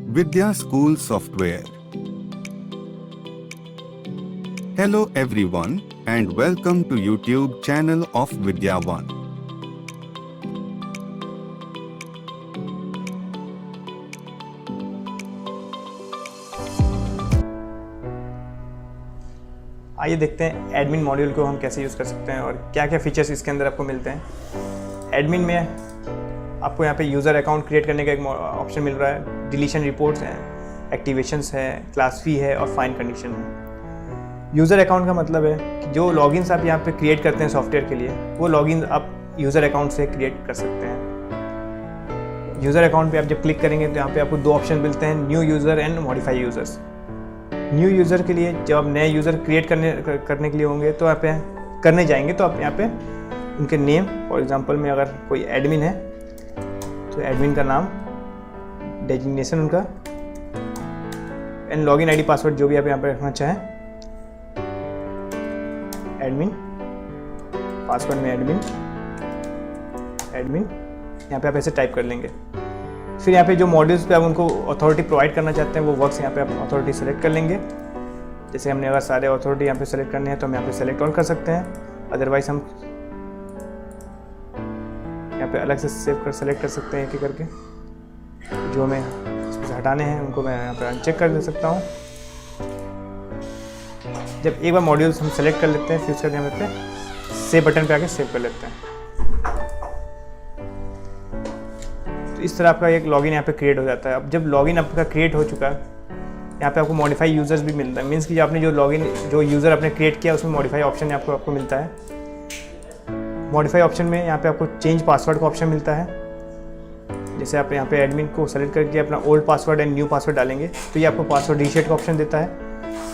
Vidya School Software. Hello everyone and welcome to YouTube channel of Vidya One. आइए देखते हैं admin module को हम कैसे यूज़ कर सकते हैं और क्या क्या फीचर्स इसके अंदर आपको मिलते हैं। एडमिन में आपको यहाँ पे यूज़र अकाउंट क्रिएट करने का एक ऑप्शन मिल रहा है, डिलीशन रिपोर्ट्स हैं, एक्टिवेशंस है, क्लास फी है और फाइन कंडीशन है। यूज़र अकाउंट का मतलब है कि जो लॉगिन्स आप यहाँ पे क्रिएट करते हैं सॉफ्टवेयर के लिए, वो लॉगिन आप यूज़र अकाउंट से क्रिएट कर सकते हैं। यूज़र अकाउंट पे आप जब क्लिक करेंगे तो यहाँ पे आपको दो ऑप्शन मिलते हैं, new user and modify users. New user के लिए जब आप नए यूज़र क्रिएट करने के लिए होंगे तो आप करने जाएंगे तो आप यहाँ पे उनके नेम, फॉर एग्जांपल में अगर कोई एडमिन है तो एडमिन का नाम, डेजिग्नेशन उनका एंड लॉगिन आईडी पासवर्ड जो भी आप यहाँ पे रखना चाहें। एडमिन पासवर्ड में एडमिन यहाँ पे आप ऐसे टाइप कर लेंगे। फिर यहाँ पे जो मॉड्यूल्स पे आप उनको अथॉरिटी प्रोवाइड करना चाहते हैं वो वर्क्स यहाँ पे आप अथॉरिटी सेलेक्ट कर लेंगे। जैसे हमने अगर सारे अथॉरिटी यहाँ पे सेलेक्ट करने हैं तो हम यहाँ पे सेलेक्ट ऑल कर सकते हैं, अदरवाइज हम यहाँ पे अलग से सेलेक्ट कर सकते हैं एक एक करके। जो हमें इसमें हटाने हैं उनको मैं यहाँ पे अनचेक कर दे सकता हूँ। जब एक बार मॉड्यूल्स हम सेलेक्ट कर लेते हैं फिर उसके यहाँ पे सेव बटन पे आके सेव कर लेते हैं। तो इस तरह आपका एक लॉगिन यहाँ पे क्रिएट हो जाता है। अब जब लॉगिन आपका क्रिएट हो चुका है, यहाँ पे आपको मॉडिफाई यूज़र्स भी मिलता है। मीन्स कि आपने जो यूज़र आपने क्रिएट किया उसमें मॉडिफाई ऑप्शन आपको मिलता है। मॉडिफाई ऑप्शन में यहाँ पे आपको चेंज पासवर्ड का ऑप्शन मिलता है। जैसे आप यहाँ पे एडमिन को सेलेक्ट करके अपना old password and new password डालेंगे तो ये आपको पासवर्ड रीसेट का ऑप्शन देता है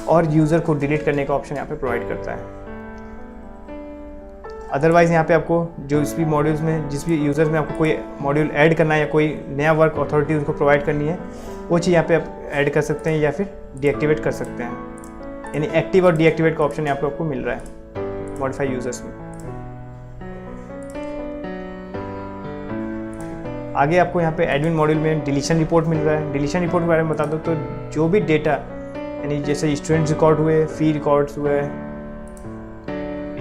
और यूज़र को डिलीट करने का ऑप्शन यहाँ पे प्रोवाइड करता है। अदरवाइज़ यहाँ पे आपको जो इस भी मॉड्यूल्स में जिस भी यूज़र्स में आपको कोई मॉड्यूल ऐड करना है या कोई नया वर्क अथॉरिटी उनको प्रोवाइड करनी है, वो चीज़ यहाँ पे आप ऐड कर सकते हैं या फिर डीएक्टिवेट कर सकते हैं। यानी एक्टिव और डीएक्टिवेट का ऑप्शन यहाँ पे आपको मिल रहा है मॉडिफाई यूज़र्स में। आगे आपको यहाँ पे एडमिन मॉड्यूल में डिलीशन रिपोर्ट मिल रहा है। डिलीशन रिपोर्ट के बारे में बता दो तो जो भी डेटा यानी जैसे स्टूडेंट रिकॉर्ड हुए, फ़ी रिकॉर्ड्स हुए,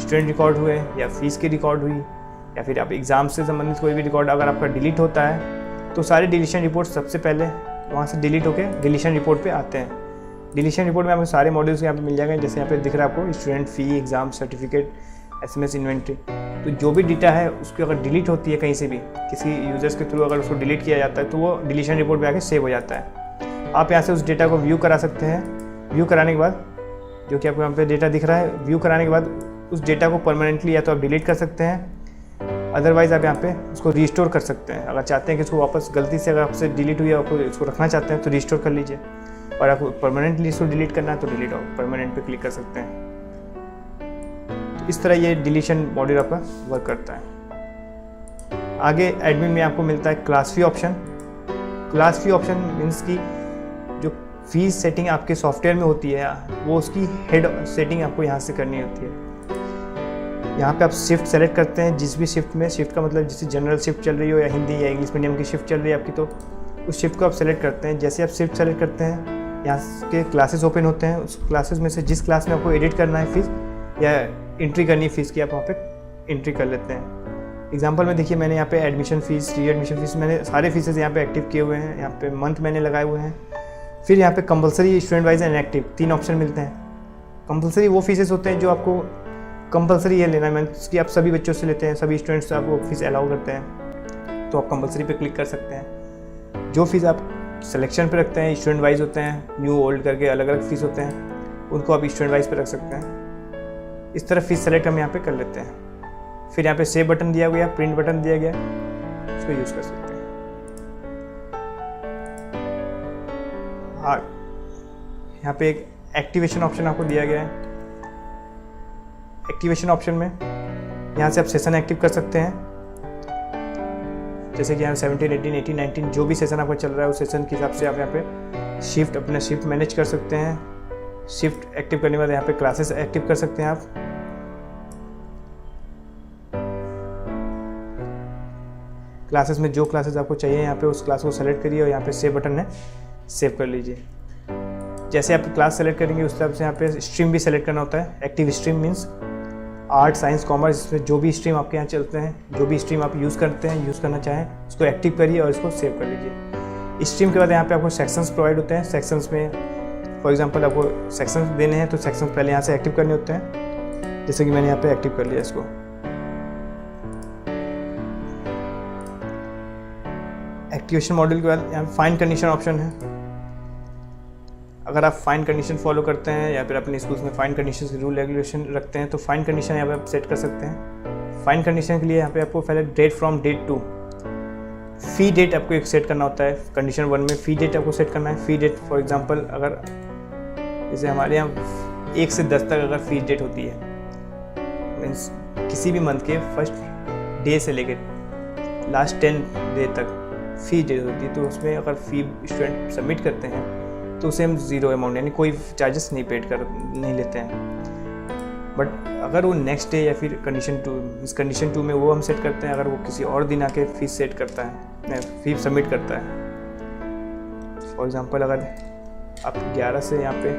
स्टूडेंट रिकॉर्ड हुए या फीस की रिकॉर्ड हुई या फिर आप एग्ज़ाम से संबंधित कोई भी रिकॉर्ड अगर आपका डिलीट होता है तो सारे डिलीशन रिपोर्ट सबसे पहले वहाँ से डिलीट होकर डिलीशन रिपोर्ट पे आते हैं। डिलीशन रिपोर्ट में आपको सारे मॉड्यूल्स यहाँ पे मिल जाएंगे। जैसे यहाँ पे दिख रहा है आपको स्टूडेंट फ़ी, एग्ज़ाम सर्टिफिकेट, एसएमएस इन्वेंट्री। तो जो भी डेटा है उसकी अगर डिलीट होती है कहीं से भी किसी यूज़र्स के थ्रू अगर उसको डिलीट किया जाता है तो वो डिलीशन रिपोर्ट पे आके सेव हो जाता है। आप यहाँ से उस डेटा को व्यू करा सकते हैं। व्यू कराने के बाद जो कि आपको यहाँ पे डेटा दिख रहा है, व्यू कराने के बाद उस डेटा को परमानेंटली या तो आप डिलीट कर सकते हैं, अदरवाइज़ आप यहाँ पे उसको रिस्टोर कर सकते हैं। अगर चाहते हैं कि इसको वापस गलती से अगर आपसे डिलीट हुई है आपको इसको रखना चाहते हैं तो रिस्टोर कर लीजिए, और आपको परमानेंटली इसको डिलीट करना है तो डिलीट परमानेंट पे क्लिक कर सकते हैं। तो इस तरह ये डिलीशन मॉड्यूल आपका वर्क करता है। आगे एडमिन में आपको मिलता है क्लास फी ऑप्शन। क्लास फी ऑप्शन मीन्स की जो फीस सेटिंग आपके सॉफ्टवेयर में होती है वो उसकी हेड सेटिंग आपको यहाँ से करनी होती है। यहाँ पे आप शिफ्ट सेलेक्ट करते हैं, जिस भी शिफ्ट में, शिफ्ट का मतलब जैसे जनरल शिफ्ट चल रही हो या हिंदी या इंग्लिश मीडियम की शिफ्ट चल रही है आपकी, तो उस शिफ्ट को आप सेलेक्ट करते हैं। जैसे आप शिफ्ट सेलेक्ट करते हैं यहाँ के क्लासेस ओपन होते हैं, उस क्लासेस में से जिस क्लास में आपको एडिट करना है फीस या एंट्री करनी है फीस की, आप वहाँ पे एंट्री कर लेते हैं। एग्जाम्पल में देखिए मैंने यहाँ पे एडमिशन फ़ीस, री एडमिशन फ़ीस, मैंने सारे फीसेज यहाँ पे एक्टिव किए हुए हैं। यहाँ पे मंथ मैंने लगाए हुए हैं। फिर यहाँ पे compulsory, student wise and active, तीन ऑप्शन मिलते हैं। कंपलसरी वो फीसेस होते हैं जो आपको कंपलसरी है लेना, मीन्स कि आप सभी बच्चों से लेते हैं, सभी स्टूडेंट्स से आपको फीस अलाउ करते हैं तो आप कंपलसरी पे क्लिक कर सकते हैं। जो फीस आप सिलेक्शन पे रखते हैं स्टूडेंट वाइज होते हैं, न्यू ओल्ड करके अलग अलग फीस होते हैं, उनको आप स्टूडेंट वाइज पे रख सकते हैं। इस तरह फीस सेलेक्ट हम यहाँ पे कर लेते हैं। फिर यहाँ पे सेव बटन दिया गया, प्रिंट बटन दिया गया, उसको यूज़ कर सकते हैं। हाँ, यहाँ पे एक एक्टिवेशन ऑप्शन आपको दिया गया है। एक्टिवेशन ऑप्शन में यहाँ से आप सेशन एक्टिव कर सकते हैं। जैसे कि यहाँ 17, 18, 18, 19 जो भी सेशन आपका चल रहा है उस सेशन के हिसाब से आप यहाँ पे शिफ्ट अपना शिफ्ट मैनेज कर सकते हैं। शिफ्ट एक्टिव करने के बाद यहाँ पे क्लासेस एक्टिव कर सकते हैं आप। क्लासेस में जो क्लासेस आपको चाहिए यहाँ पे उस क्लास को सेलेक्ट करिए और यहाँ पे सेव बटन है सेव कर लीजिए। जैसे आप क्लास सेलेक्ट करेंगे उस हिसाब से यहाँ पे स्ट्रीम भी सेलेक्ट करना होता है। Active stream means art, science, commerce, इसमें जो भी स्ट्रीम आपके यहाँ चलते हैं, जो भी स्ट्रीम आप यूज़ करते हैं, यूज़ करना चाहें, उसको एक्टिव करिए और इसको सेव कर लीजिए। स्ट्रीम के बाद यहाँ पे आपको सेक्शंस प्रोवाइड होते हैं। सेक्शंस में फॉर एग्जांपल आपको सेक्शंस देने हैं तो सेक्शंस पहले यहाँ से एक्टिव करने होते हैं। जैसे कि मैंने यहाँ पे एक्टिव कर लिया इसको। एक्टिवेशन मॉड्यूल के बाद यहाँ फाइंड कंडीशन ऑप्शन है। अगर आप फाइंड कंडीशन फॉलो करते हैं या फिर अपने स्कूल्स में फाइंड कंडीशन के रूल रेगुलेशन रखते हैं तो फाइंड कंडीशन यहाँ पे आप सेट कर सकते हैं। फाइंड कंडीशन के लिए यहाँ पे आपको पहले date from date to fee date आपको एक सेट करना होता है। कंडीशन 1 में फी डेट आपको सेट करना है। फी डेट फॉर एग्जांपल अगर जैसे हमारे यहाँ 1 से 10 तक अगर फी डेट होती है, मीन्स किसी भी मंथ के फर्स्ट डे से लेकर लास्ट 10 डे तक फी डेट होती है, तो उसमें अगर फ़ी स्टूडेंट सबमिट करते हैं तो उसे हम ज़ीरो अमाउंट यानी कोई चार्जेस नहीं लेते हैं। बट अगर वो नेक्स्ट डे या फिर कंडीशन 2 में वो हम सेट करते हैं, अगर वो किसी और दिन आके फीस सेट करता है, फी सबमिट करता है। फॉर एग्जांपल अगर आप 11 से यहाँ पे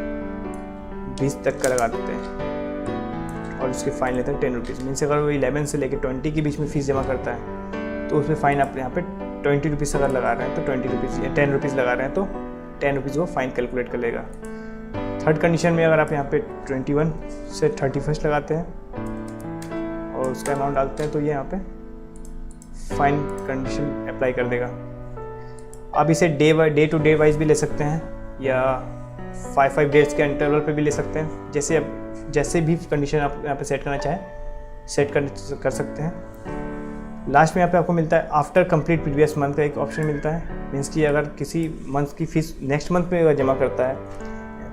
20 तक का लगा देते हैं और उसके फ़ाइन लेते हैं 10 रुपीज़, मीन्स अगर वो 11 से लेकर 20 के बीच में फ़ीस जमा करता है तो उसमें फ़ाइन आप यहाँ पे 20 रुपीज़ अगर लगा रहे हैं तो 20 रुपीज़ या 10 रुपीज़ लगा रहे हैं तो 10 रुपीज़ वो फाइन कैलकुलेट कर लेगा। थर्ड कंडीशन में अगर आप यहाँ पे 21 से 31 लगाते हैं और उसका अमाउंट डालते हैं तो ये यहाँ पे फाइन कंडीशन अप्लाई कर देगा। आप इसे डे टू डे वाइज भी ले सकते हैं या 5 डेज के इंटरवल पे भी ले सकते हैं। जैसे भी कंडीशन आप यहाँ पे सेट करना चाहें सेट कर सकते हैं। लास्ट में यहाँ पे आपको मिलता है आफ्टर कंप्लीट प्रीवियस मंथ का एक ऑप्शन मिलता है। मीन्स कि अगर किसी मंथ की फ़ीस नेक्स्ट मंथ में अगर जमा करता है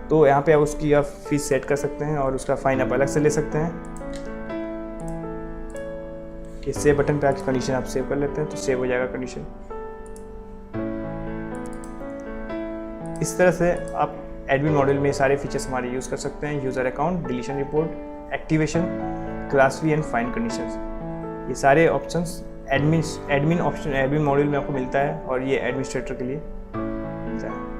तो यहाँ पे आप उसकी आप फीस सेट कर सकते हैं और उसका फ़ाइन आप अलग से ले सकते हैं। ये सेव बटन पे आके कंडीशन आप सेव कर लेते हैं तो सेव हो जाएगा कंडीशन। इस तरह से आप एडमिन मॉड्यूल में सारे फीचर्स हमारे यूज़ कर सकते हैं। User account, deletion report, activation, class V and fine conditions, ये सारे ऑप्शंस एडमिन मॉड्यूल में आपको मिलता है और ये एडमिनिस्ट्रेटर के लिए मिलता है।